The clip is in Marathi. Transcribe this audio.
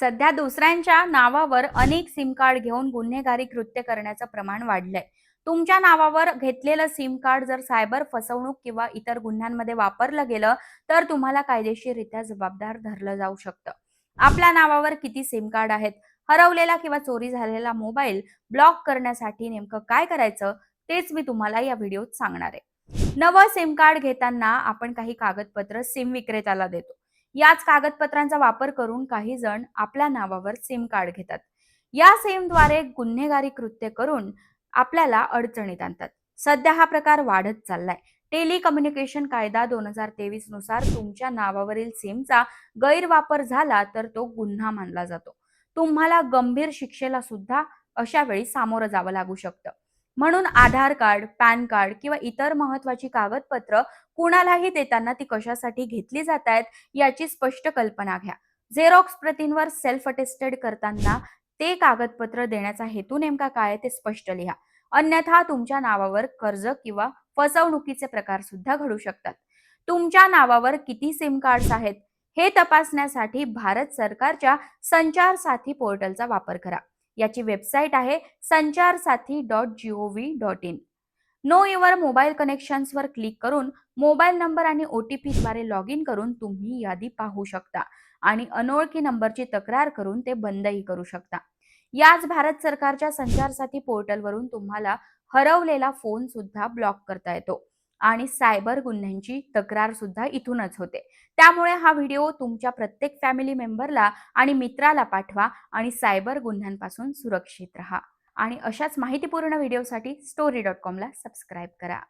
सध्या दुसऱ्यांच्या नावावर अनेक सिम कार्ड घेऊन गुन्हेगारी कृत्य करण्याचं प्रमाण वाढलंय. तुमच्या नावावर घेतलेलं सिम कार्ड जर सायबर फसवणूक किंवा इतर गुन्ह्यांमध्ये वापरलं गेलं तर तुम्हाला कायदेशीररित्या जबाबदार धरलं जाऊ शकतं. आपल्या नावावर किती सिम कार्ड आहेत, हरवलेला किंवा चोरी झालेला मोबाईल ब्लॉक करण्यासाठी नेमकं काय करायचं तेच मी तुम्हाला या व्हिडिओत सांगणार आहे. नवं सिम कार्ड घेताना आपण काही कागदपत्र सिम विक्रेत्याला देतो. याच कागदपत्रांचा वापर करून काही जण आपल्या नावावर सिम कार्ड घेतात. या सिमद्वारे गुन्हेगारी कृत्य करून आपल्याला अडचणीत आणतात. सध्या हा प्रकार वाढत चाललाय. टेलिकम्युनिकेशन कायदा 2023 नुसार तुमच्या नावावरील सिमचा गैरवापर झाला तर तो गुन्हा मानला जातो. तुम्हाला गंभीर शिक्षेला सुद्धा अशा वेळी सामोरं जावं लागू शकतं. म्हणून आधार कार्ड, पॅन कार्ड किंवा इतर महत्त्वाची कागदपत्र कुणालाही देताना ती कशासाठी घेतली जात आहेत याची स्पष्ट कल्पना घ्या. झेरॉक्स प्रतींवर सेल्फ अटेस्टेड करताना ते कागदपत्र देण्याचा हेतू नेमका काय आहे ते स्पष्ट लिहा. अन्यथा तुमच्या नावावर कर्ज किंवा फसवणुकीचे प्रकार सुद्धा घडू शकतात. तुमच्या नावावर किती सिम कार्ड्स आहेत हे तपासण्यासाठी भारत सरकारच्या संचार साथी पोर्टलचा वापर करा. याची वेबसाईट आहे sancharsathi.gov.in. नो युअर मोबाईल कनेक्शन्सवर क्लिक करून मोबाईल नंबर आणि OTP द्वारे लॉग इन करून तुम्ही यादी पाहू शकता आणि अनोळखी नंबरची तक्रार करून ते बंदही करू शकता. याच भारत सरकारच्या संचार साथी पोर्टलवरून तुम्हाला हरवलेला फोन सुद्धा ब्लॉक करता येतो आणि सायबर गुन्ह्यांची तक्रार सुद्धा इथूनच होते. त्यामुळे हा व्हिडिओ तुमच्या प्रत्येक फॅमिली मेंबरला आणि मित्राला पाठवा आणि सायबर गुन्ह्यांपासून सुरक्षित राहा. आणि अशाच माहितीपूर्ण व्हिडिओसाठी story.com ला सबस्क्राईब करा.